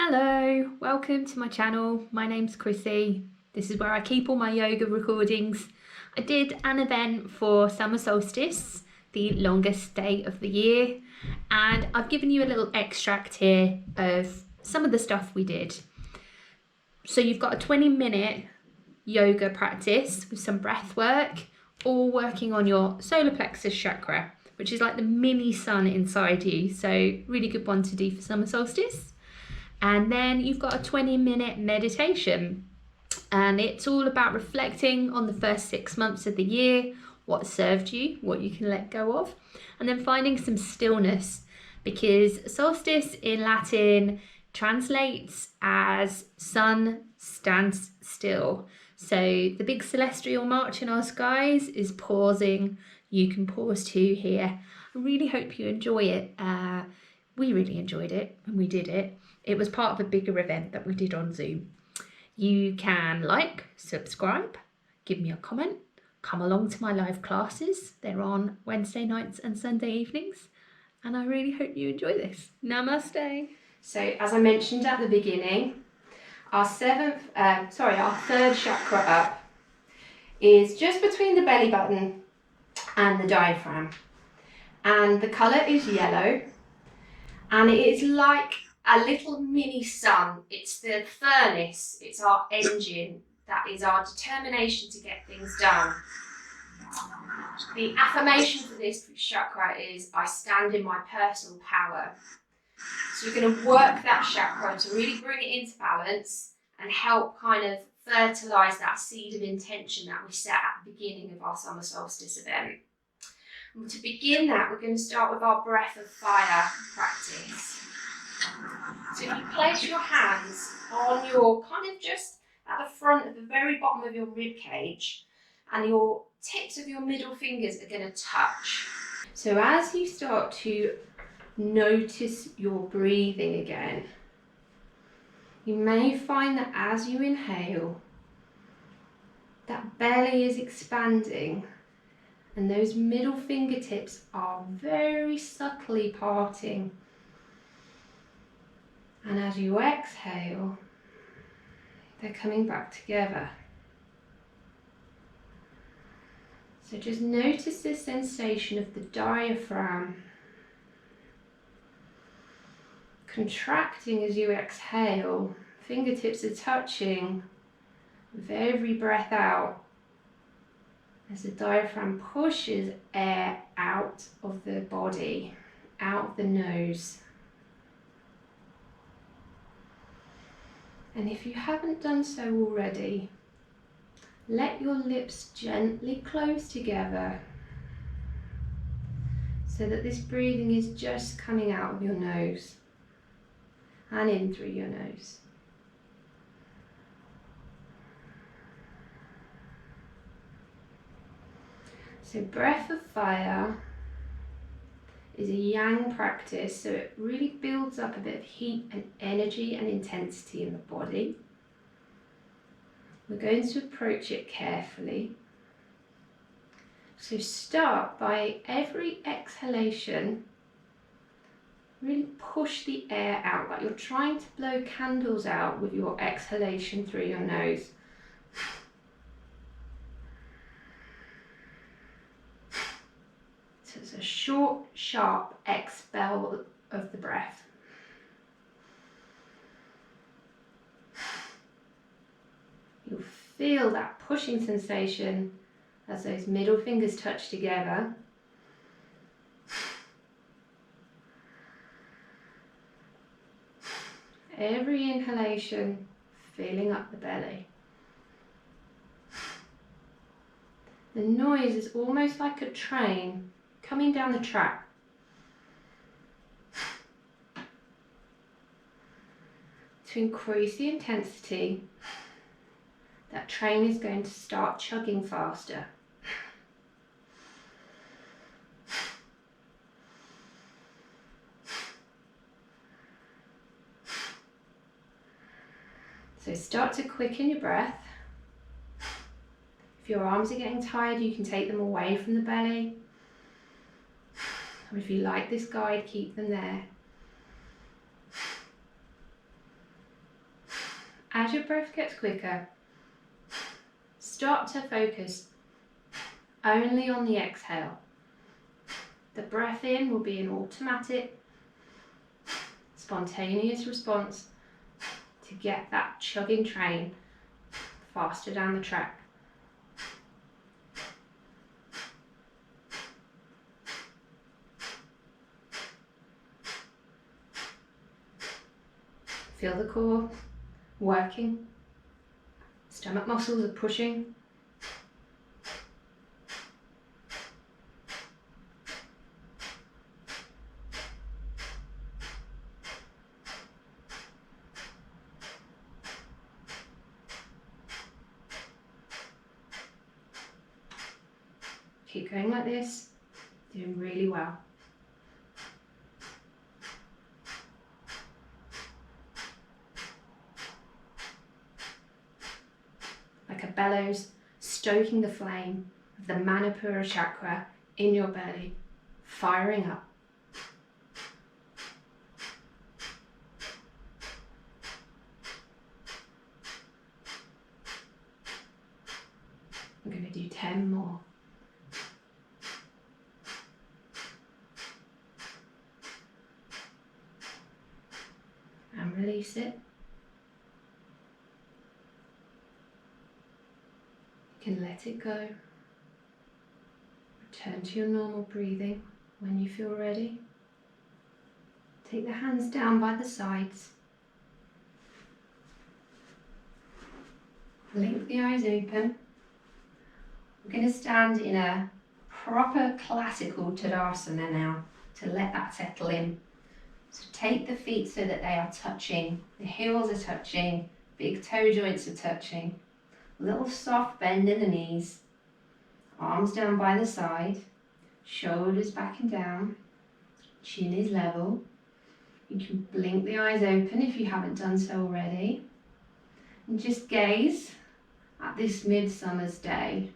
Hello, welcome to my channel. My name's Chrissy. This is where I keep all my yoga recordings. I did an event for summer solstice, the longest day of the year, and I've given you a little extract here of some of the stuff we did. So you've got a 20-minute yoga practice with some breath work, all working on your solar plexus chakra, which is like the mini sun inside you. So really good one to do for summer solstice. And then you've got a 20-minute meditation, and it's all about reflecting on the first 6 months of the year, what served you, what you can let go of, and then finding some stillness, because solstice in Latin translates as sun stands still. So the big celestial march in our skies is pausing. You can pause too here. I really hope you enjoy it. We really enjoyed it when we did it. It was part of a bigger event that we did on Zoom. You can like, subscribe, give me a comment, come along to my live classes. They're on Wednesday nights and Sunday evenings. And I really hope you enjoy this. Namaste. So as I mentioned at the beginning, our third chakra up is just between the belly button and the diaphragm. And the colour is yellow. And it is like a little mini sun. It's the furnace, it's our engine, that is our determination to get things done. The affirmation for this chakra is, I stand in my personal power. So you're going to work that chakra to really bring it into balance and help kind of fertilise that seed of intention that we set at the beginning of our summer solstice event. And to begin that, we're going to start with our breath of fire practice. So if you place your hands on your kind of just at the front of the very bottom of your rib cage, and your tips of your middle fingers are going to touch. So as you start to notice your breathing again, you may find that as you inhale, that belly is expanding and those middle fingertips are very subtly parting. And as you exhale, they're coming back together. So just notice this sensation of the diaphragm contracting as you exhale. Fingertips are touching with every breath out as the diaphragm pushes air out of the body, out of the nose. And if you haven't done so already, let your lips gently close together so that this breathing is just coming out of your nose and in through your nose. So breath of fire is a yang practice, so it really builds up a bit of heat and energy and intensity in the body. We're going to approach it carefully. So start by every exhalation, really push the air out, like you're trying to blow candles out with your exhalation through your nose. So it's a short, sharp expel of the breath. You'll feel that pushing sensation as those middle fingers touch together. Every inhalation filling up the belly. The noise is almost like a train coming down the track. To increase the intensity, that train is going to start chugging faster. So start to quicken your breath. If your arms are getting tired, you can take them away from the belly. Or if you like this guide, keep them there. As your breath gets quicker, start to focus only on the exhale. The breath in will be an automatic, spontaneous response to get that chugging train faster down the track. Feel the core working, stomach muscles are pushing. Keep going like this, doing really well. Like a bellows, stoking the flame of the Manipura chakra in your belly, firing up. We're going to do 10 more. And release it. You can let it go. Return to your normal breathing when you feel ready. Take the hands down by the sides. Blink the eyes open. We're going to stand in a proper classical Tadasana now to let that settle in. So take the feet so that they are touching, the heels are touching, big toe joints are touching. A little soft bend in the knees, arms down by the side, shoulders back and down, chin is level. You can blink the eyes open if you haven't done so already. And just gaze at this midsummer's day.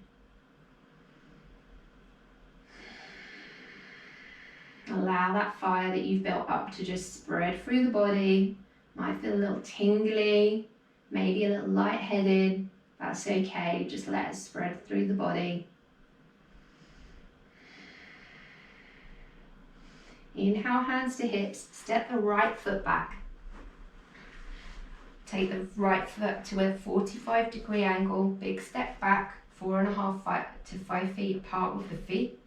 Allow that fire that you've built up to just spread through the body. Might feel a little tingly, maybe a little lightheaded. That's okay, just let it spread through the body. Inhale, hands to hips, step the right foot back. Take the right foot to a 45-degree angle, big step back, 4.5 to 5 feet apart with the feet.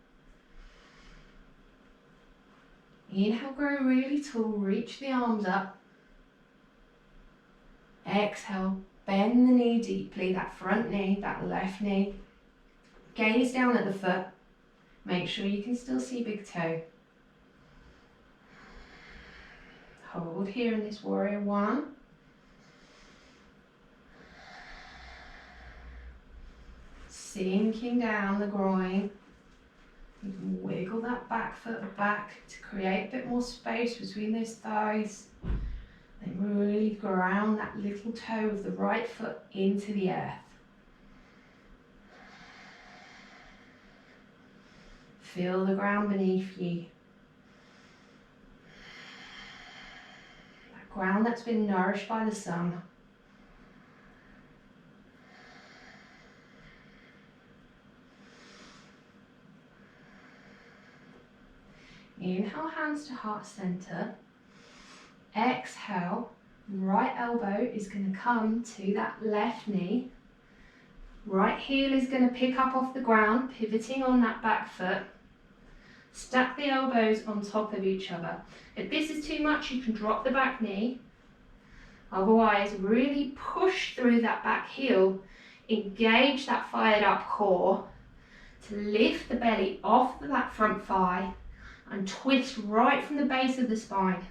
Inhale, grow really tall, reach the arms up. Exhale, bend the knee deeply, that front knee, that left knee. Gaze down at the foot. Make sure you can still see big toe. Hold here in this warrior one. Sinking down the groin. You can wiggle that back foot back to create a bit more space between those thighs. Then really ground that little toe of the right foot into the earth. Feel the ground beneath you. That ground that's been nourished by the sun. Inhale, hands to heart center. Exhale, right elbow is going to come to that left knee. Right heel is going to pick up off the ground, pivoting on that back foot. Stack the elbows on top of each other. If this is too much, you can drop the back knee. Otherwise, really push through that back heel. Engage that fired up core to lift the belly off of that front thigh and twist right from the base of the spine.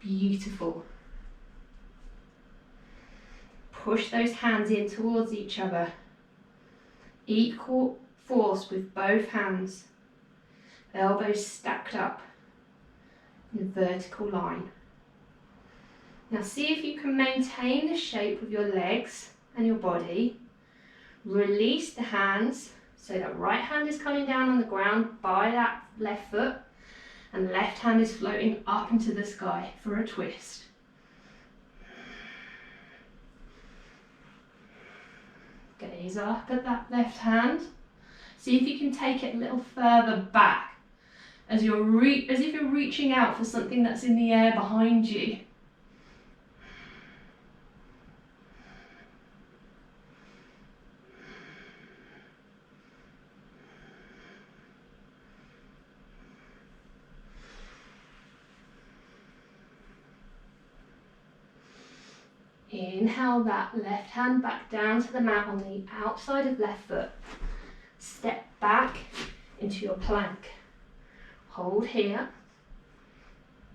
Beautiful. Push those hands in towards each other. Equal force with both hands. Elbows stacked up in a vertical line. Now see if you can maintain the shape of your legs and your body. Release the hands so that right hand is coming down on the ground by that left foot and left hand is floating up into the sky for a twist. Gaze up at that left hand. See if you can take it a little further back as if you're reaching out for something that's in the air behind you. Inhale that left hand back down to the mat on the outside of left foot. Step back into your plank. Hold here.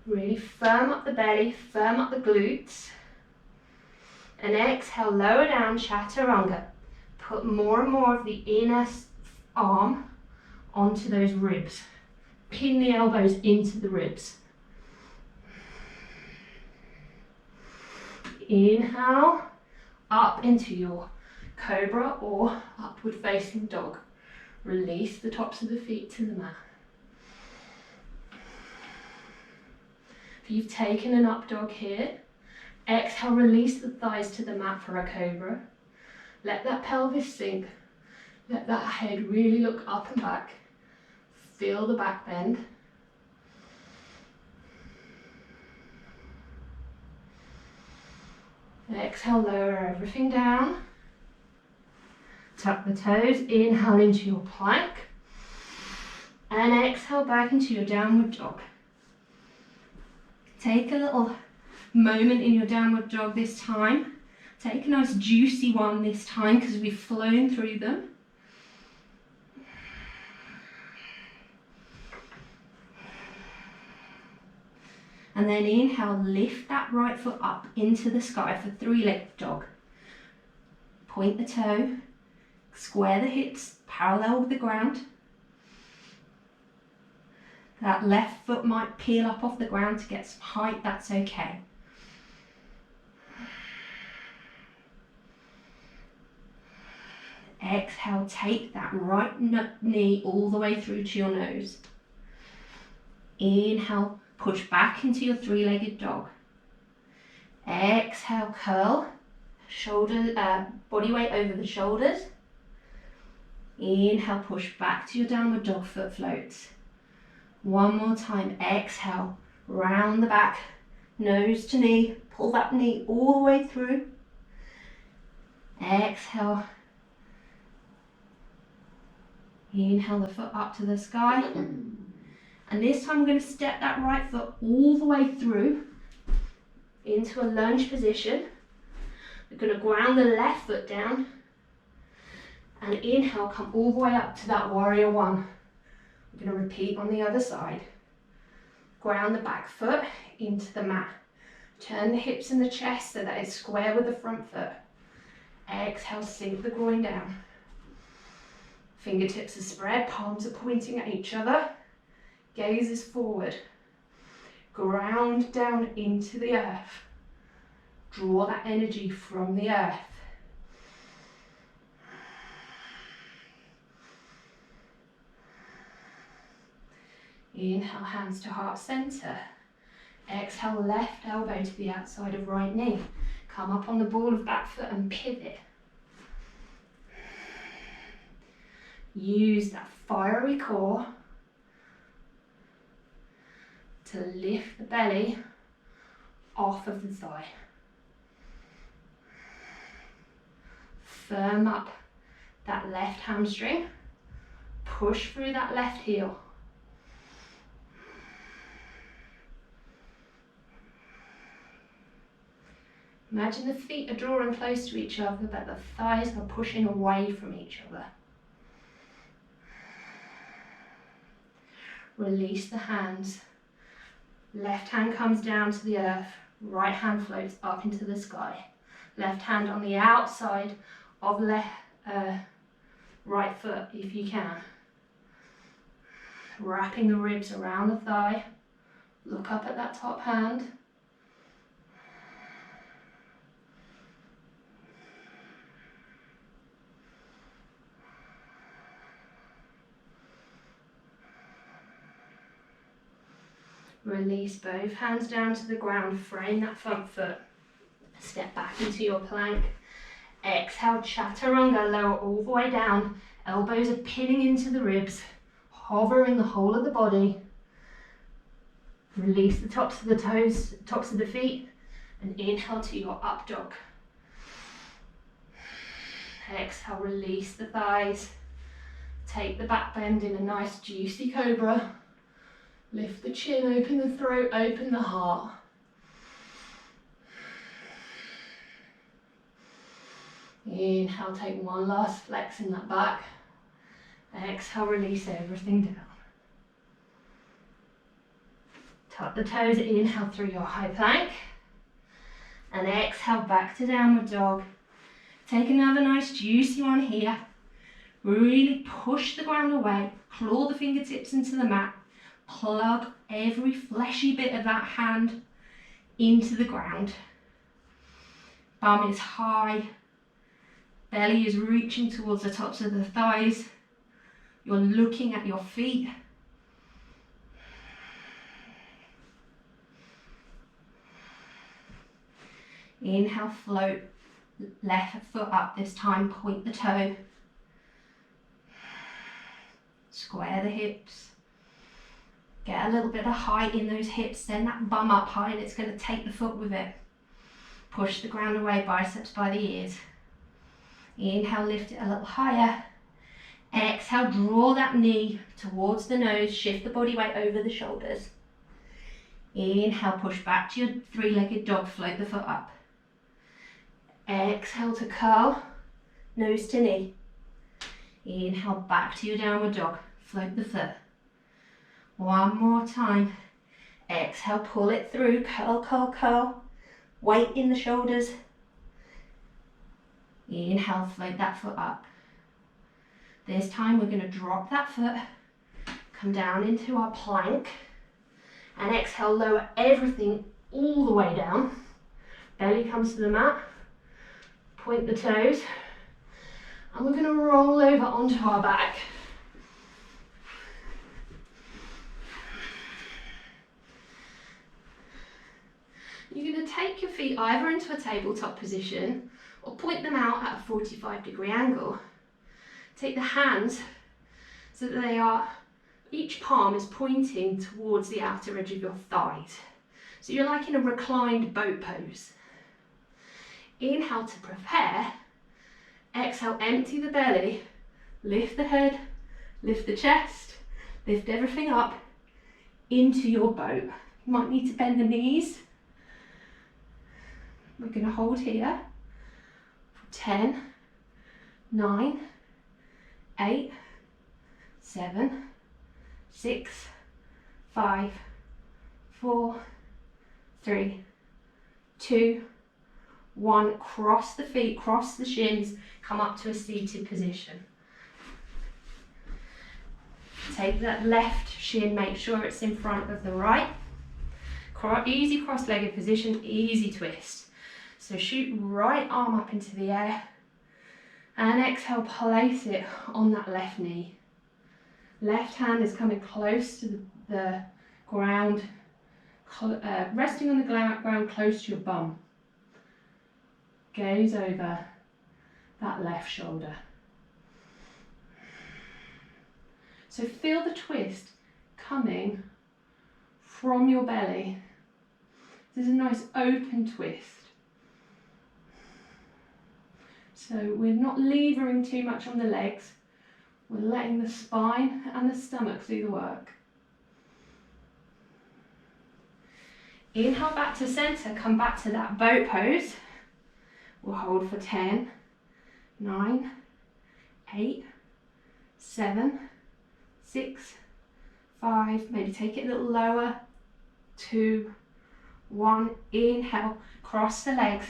Really firm up the belly, firm up the glutes. And exhale, lower down, chaturanga. Put more and more of the inner arm onto those ribs. Pin the elbows into the ribs. Inhale, up into your cobra or upward facing dog. Release the tops of the feet to the mat. If you've taken an up dog here, exhale, release the thighs to the mat for a cobra. Let that pelvis sink. Let that head really look up and back. Feel the back bend. Exhale, lower everything down. Tuck the toes, inhale into your plank. And exhale back into your downward dog. Take a little moment in your downward dog this time. Take a nice juicy one this time because we've flown through them. And then inhale, lift that right foot up into the sky for three-legged dog. Point the toe, square the hips, parallel with the ground. That left foot might peel up off the ground to get some height, that's okay. Exhale, take that right knee all the way through to your nose. Inhale, push back into your three-legged dog. Exhale, curl, body weight over the shoulders. Inhale, push back to your downward dog, foot floats. One more time, exhale, round the back, nose to knee, pull that knee all the way through. Exhale. Inhale the foot up to the sky. And this time we're going to step that right foot all the way through into a lunge position. We're going to ground the left foot down. And inhale, come all the way up to that warrior one. We're going to repeat on the other side. Ground the back foot into the mat. Turn the hips and the chest so that it's square with the front foot. Exhale, sink the groin down. Fingertips are spread, palms are pointing at each other. Gaze is forward. Ground down into the earth. Draw that energy from the earth. Inhale, hands to heart center. Exhale, left elbow to the outside of right knee. Come up on the ball of back foot and pivot. Use that fiery core to lift the belly off of the thigh. Firm up that left hamstring. Push through that left heel. Imagine the feet are drawing close to each other, but the thighs are pushing away from each other. Release the hands. Left hand comes down to the earth. Right hand floats up into the sky. Left hand on the outside of right foot if you can. Wrapping the ribs around the thigh. Look up at that top hand. Release both hands down to the ground, frame that front foot. Step back into your plank. Exhale, chaturanga, lower all the way down. Elbows are pinning into the ribs, hovering the whole of the body. Release the tops of the toes, tops of the feet, and inhale to your up dog. Exhale, release the thighs. Take the back bend in a nice juicy cobra. Lift the chin, open the throat, open the heart. Inhale, take one last flex in that back. Exhale, release everything down. Tuck the toes, inhale through your high plank. And exhale back to downward dog. Take another nice juicy one here. Really push the ground away, claw the fingertips into the mat. Plug every fleshy bit of that hand into the ground. Bum is high. Belly is reaching towards the tops of the thighs. You're looking at your feet. Inhale, float. Left foot up this time, point the toe. Square the hips. Get a little bit of height in those hips, send that bum up high and it's going to take the foot with it. Push the ground away, biceps by the ears. Inhale, lift it a little higher. Exhale, draw that knee towards the nose, shift the body weight over the shoulders. Inhale, push back to your three-legged dog, float the foot up. Exhale to curl, nose to knee. Inhale, back to your downward dog, float the foot. One more time. Exhale, pull it through, curl, curl, curl. Weight in the shoulders. Inhale, float that foot up. This time we're going to drop that foot, come down into our plank, and exhale, lower everything all the way down. Belly comes to the mat, point the toes, and we're going to roll over onto our back. You're going to take your feet either into a tabletop position or point them out at a 45-degree angle. Take the hands so that they are, each palm is pointing towards the outer edge of your thighs. So you're like in a reclined boat pose. Inhale to prepare. Exhale, empty the belly. Lift the head, lift the chest, lift everything up into your boat. You might need to bend the knees. We're going to hold here for 10, 9, 8, 7, 6, 5, 4, 3, 2, 1. Cross the feet, cross the shins, come up to a seated position. Take that left shin, make sure it's in front of the right. Easy cross-legged position, easy twist. So shoot right arm up into the air and exhale, place it on that left knee. Left hand is coming close to the ground, resting on the ground close to your bum. Gaze over that left shoulder. So feel the twist coming from your belly. This is a nice open twist. So we're not levering too much on the legs. We're letting the spine and the stomach do the work. Inhale back to center, come back to that boat pose. We'll hold for 10, 9, 8, 7, 6, 5, maybe take it a little lower, 2, 1, inhale, cross the legs,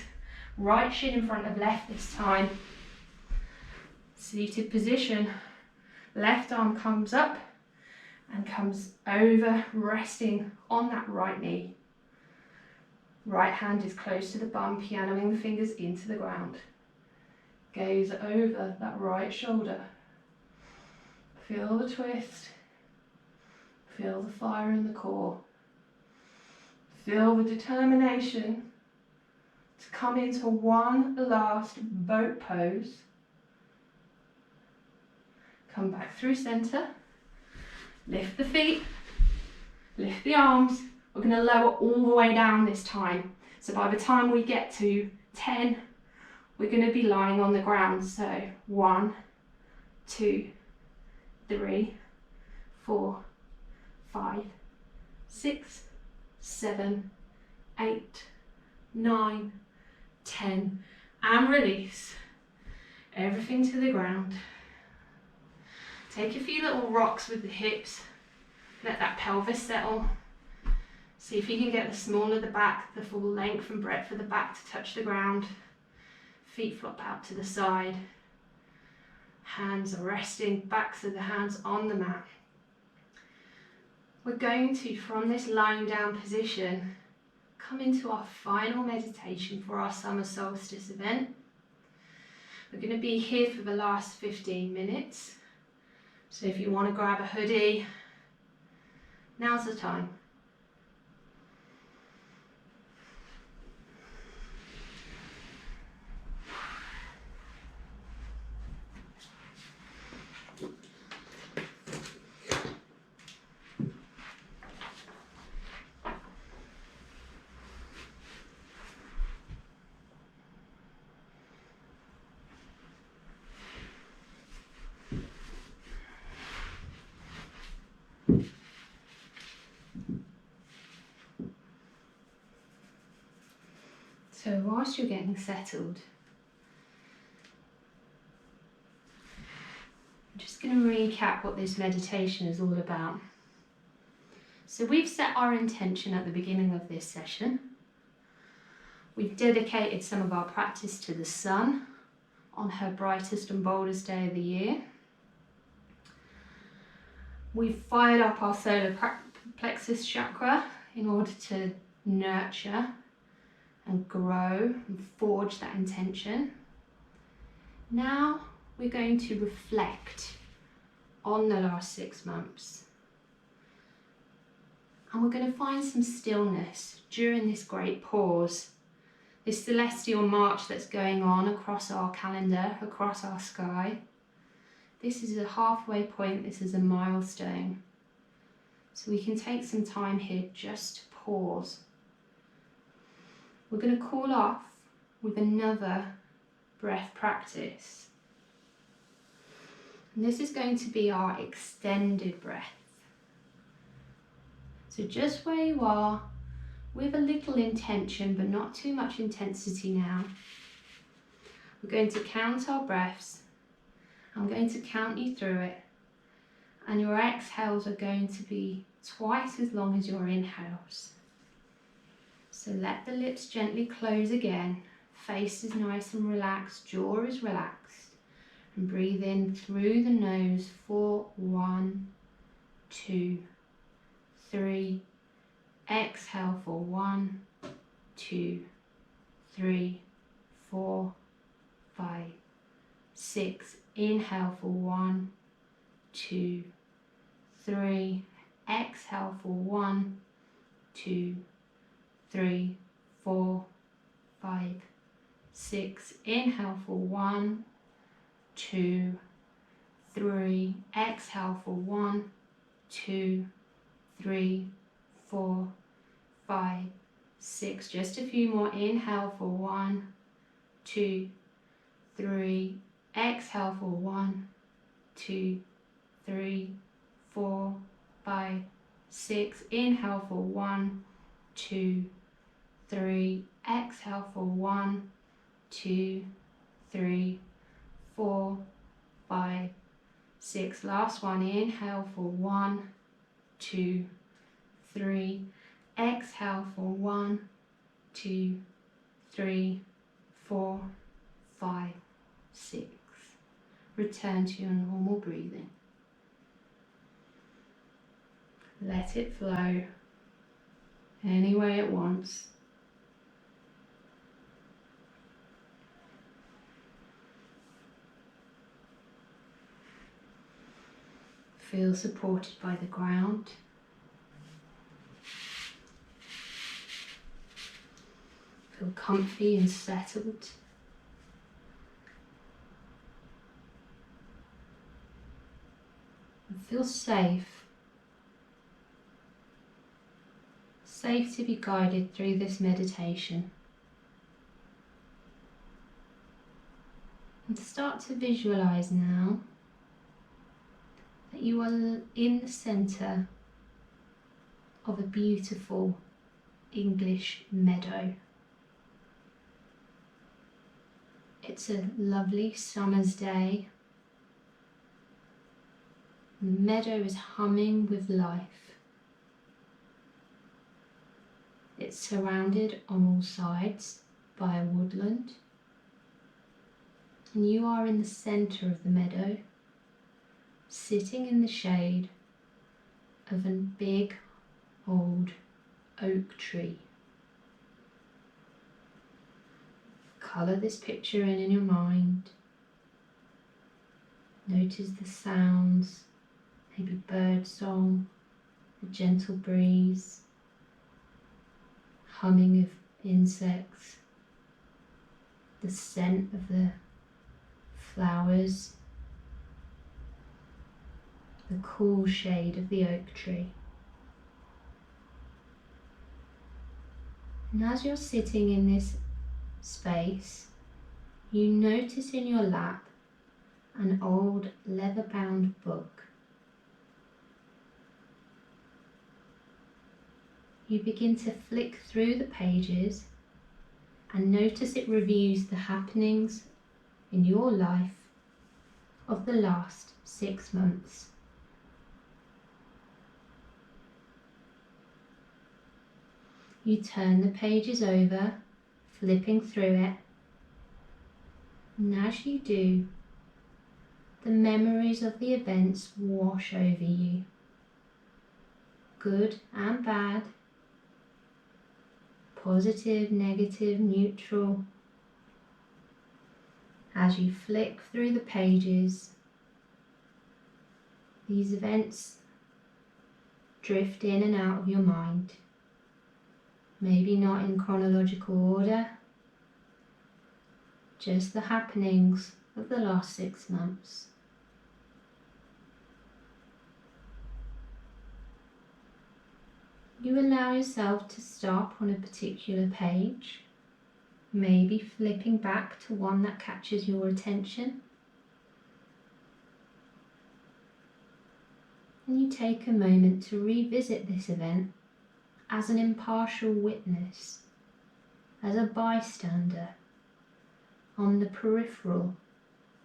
right shin in front of left this time. Seated position, left arm comes up and comes over, resting on that right knee. Right hand is close to the bum, pianoing the fingers into the ground. Gaze over that right shoulder. Feel the twist. Feel the fire in the core. Feel the determination to come into one last boat pose. Come back through center. Lift the feet. Lift the arms. We're going to lower all the way down this time. So by the time we get to 10, we're going to be lying on the ground. So 1, 2, 3, 4, 5, 6, 7, 8, 9, 10, and release. Everything to the ground. Take a few little rocks with the hips. Let that pelvis settle. See if you can get the small of the back, the full length and breadth of the back to touch the ground. Feet flop out to the side. Hands are resting, backs of the hands on the mat. We're going to, from this lying down position, come into our final meditation for our summer solstice event. We're going to be here for the last 15 minutes. So if you want to grab a hoodie, now's the time. So whilst you're getting settled, I'm just going to recap what this meditation is all about. So we've set our intention at the beginning of this session. We've dedicated some of our practice to the sun on her brightest and boldest day of the year. We've fired up our solar plexus chakra in order to nurture and grow and forge that intention. Now we're going to reflect on the last 6 months. And we're going to find some stillness during this great pause, this celestial march that's going on across our calendar, across our sky. This is a halfway point, this is a milestone. So we can take some time here just to pause. We're going to cool off with another breath practice. And this is going to be our extended breath. So just where you are, with a little intention, but not too much intensity now. We're going to count our breaths. I'm going to count you through it. And your exhales are going to be twice as long as your inhales. So let the lips gently close again. Face is nice and relaxed, jaw is relaxed. And breathe in through the nose for 1, 2, 3. Exhale for 1, 2, 3, 4, 5, 6. Inhale for 1, 2, 3. Exhale for 1, 2, 3, 4, 5, 6. Inhale for 1, 2, 3. Exhale for 1, 2, 3, 4, 5, 6. Just a few more. Inhale for 1, 2, 3. Exhale for 1, 2, 3, 4, 5, 6. Inhale for 1, 2, 3. Exhale for 1, 2, 3, 4, 5, 6. Last one. Inhale for 1, 2, 3. Exhale for 1, 2, 3, 4, 5, 6. Return to your normal breathing. Let it flow any way it wants. Feel supported by the ground. Feel Feel comfy and settled. And feel safe. Safe to be guided through this meditation. And start to visualize now that you are in the center of a beautiful English meadow. It's a lovely summer's day. The meadow is humming with life. It's surrounded on all sides by a woodland, and you are in the center of the meadow, sitting in the shade of a big old oak tree. Colour this picture in your mind. Notice the sounds, maybe bird song, a gentle breeze, humming of insects, the scent of the flowers, the cool shade of the oak tree. And as you're sitting in this space, you notice in your lap an old leather-bound book. You begin to flick through the pages and notice it reviews the happenings in your life of the last 6 months. You turn the pages over, flipping through it, and as you do, the memories of the events wash over you, good and bad, positive, negative, neutral. As you flick through the pages, these events drift in and out of your mind, maybe not in chronological order, just the happenings of the last 6 months. You allow yourself to stop on a particular page, maybe flipping back to one that catches your attention. And you take a moment to revisit this event as an impartial witness, as a bystander on the peripheral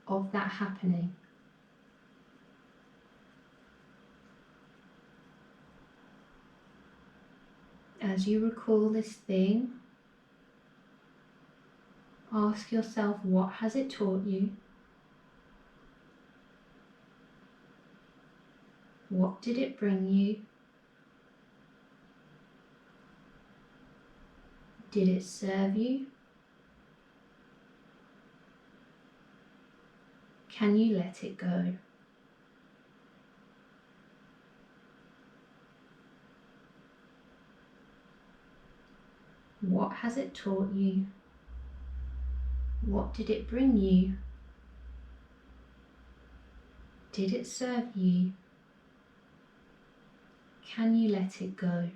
of that happening. As you recall this thing, ask yourself, what has it taught you? What did it bring you? Did it serve you? Can you let it go? What has it taught you? What did it bring you? Did it serve you? Can you let it go?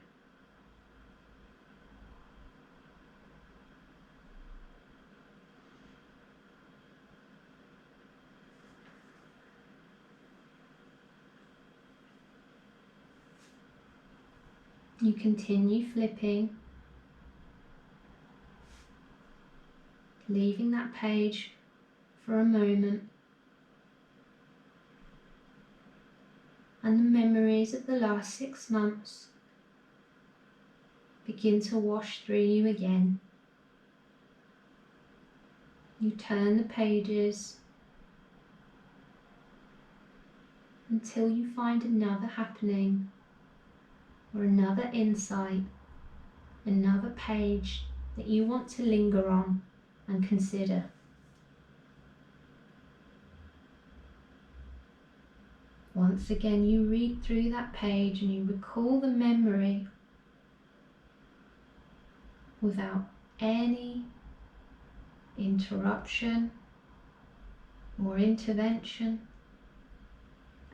You continue flipping, leaving that page for a moment, and the memories of the last 6 months begin to wash through you again. You turn the pages until you find another happening or another insight, another page that you want to linger on and consider. Once again, you read through that page and you recall the memory without any interruption or intervention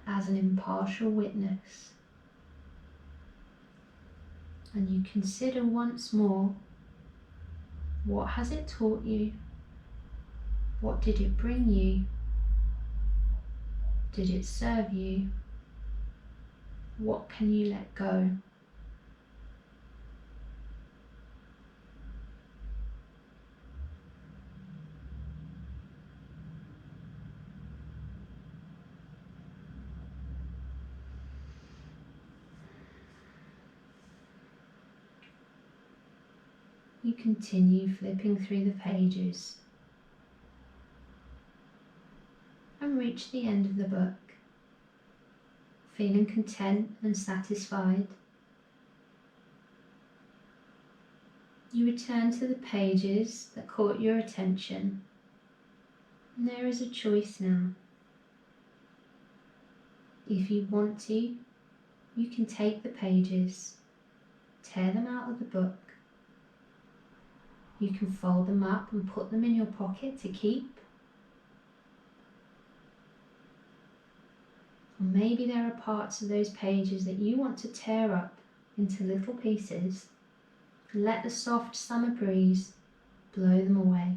as an impartial witness. And you consider once more, what has it taught you? What did it bring you? Did it serve you? What can you let go? You continue flipping through the pages and reach the end of the book, feeling content and satisfied. You return to the pages that caught your attention, and there is a choice now. If you want to, you can take the pages, tear them out of the book. You can fold them up and put them in your pocket to keep. Or maybe there are parts of those pages that you want to tear up into little pieces and let the soft summer breeze blow them away.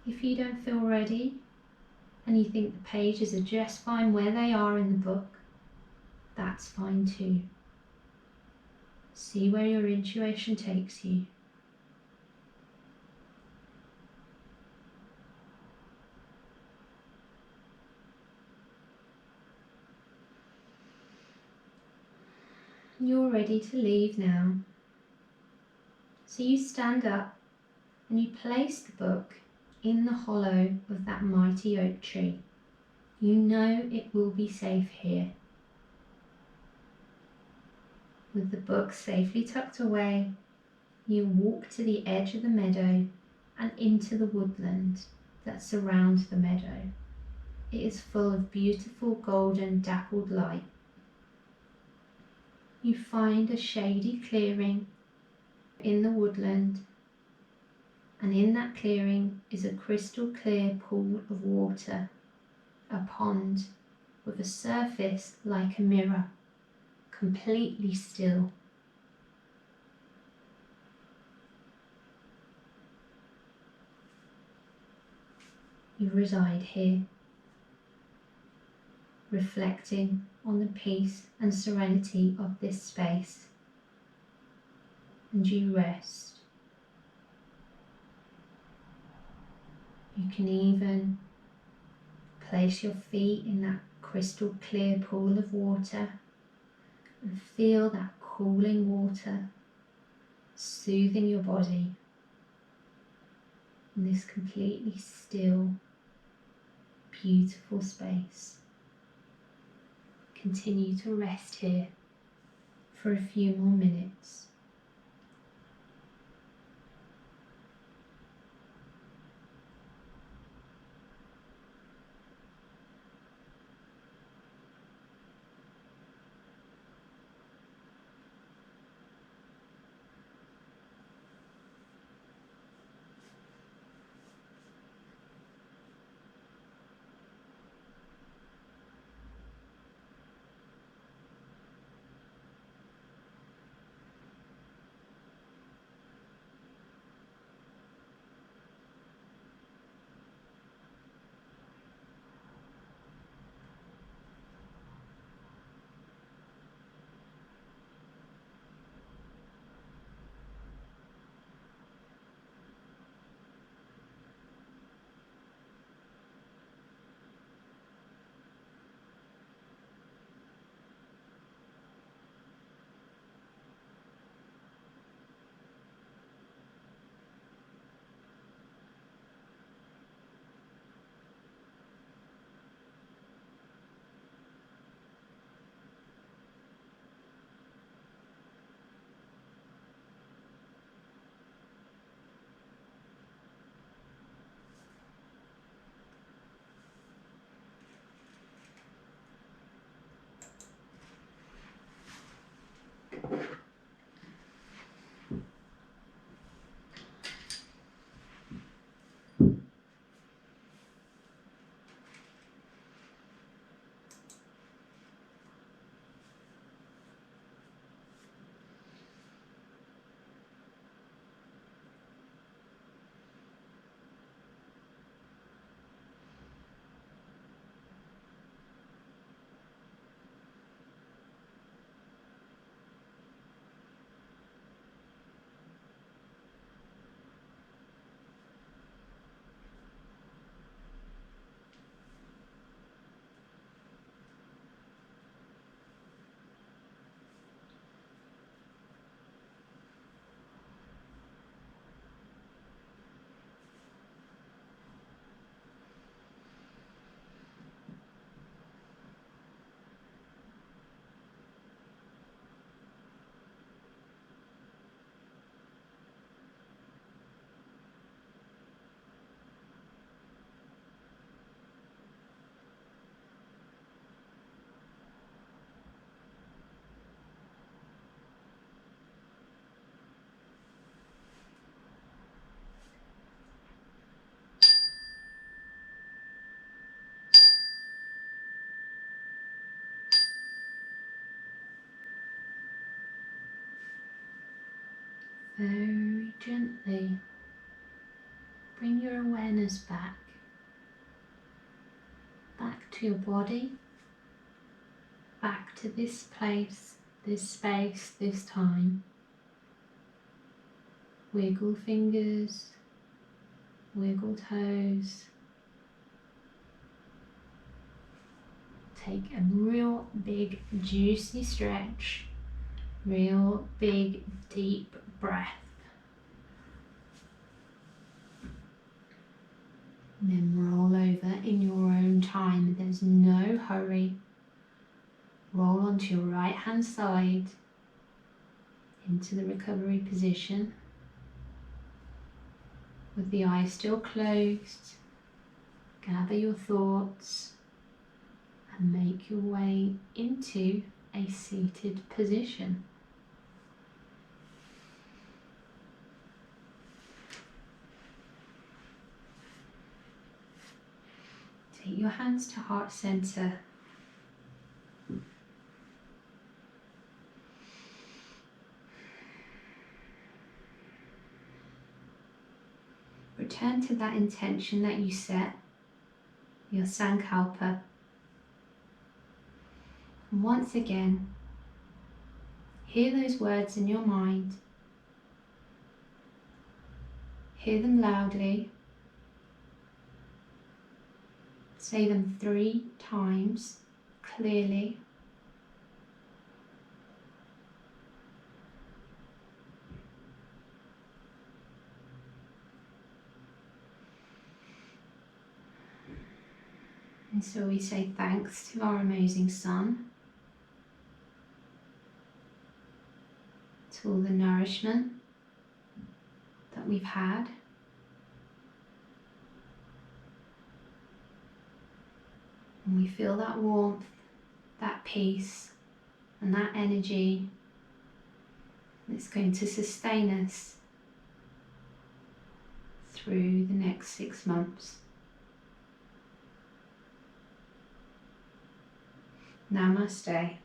If you don't feel ready and you think the pages are just fine where they are in the book, that's fine too. See where your intuition takes you. You're ready to leave now. So you stand up and you place the book in the hollow of that mighty oak tree. You know it will be safe here. With the book safely tucked away, you walk to the edge of the meadow and into the woodland that surrounds the meadow. It is full of beautiful golden dappled light. You find a shady clearing in the woodland, and in that clearing is a crystal clear pool of water, a pond with a surface like a mirror, completely still. You reside here, reflecting on the peace and serenity of this space, and you rest. You can even place your feet in that crystal clear pool of water and feel that cooling water soothing your body in this completely still, beautiful space. Continue to rest here for a few more minutes. very gently bring your awareness back to your body, back to this place, this space, this time. Wiggle fingers, wiggle toes. Take a real big juicy stretch, real big deep breath. And then roll over in your own time. There's no hurry. Roll onto your right hand side into the recovery position with the eyes still closed. Gather your thoughts and make your way into a seated position. Take your hands to heart center. Return to that intention that you set, your sankalpa. And once again, hear those words in your mind. Hear them loudly. Say them 3 times clearly. And so we say thanks to our amazing sun, to all the nourishment that we've had. And we feel that warmth, that peace, and that energy that's going to sustain us through the next 6 months. Namaste.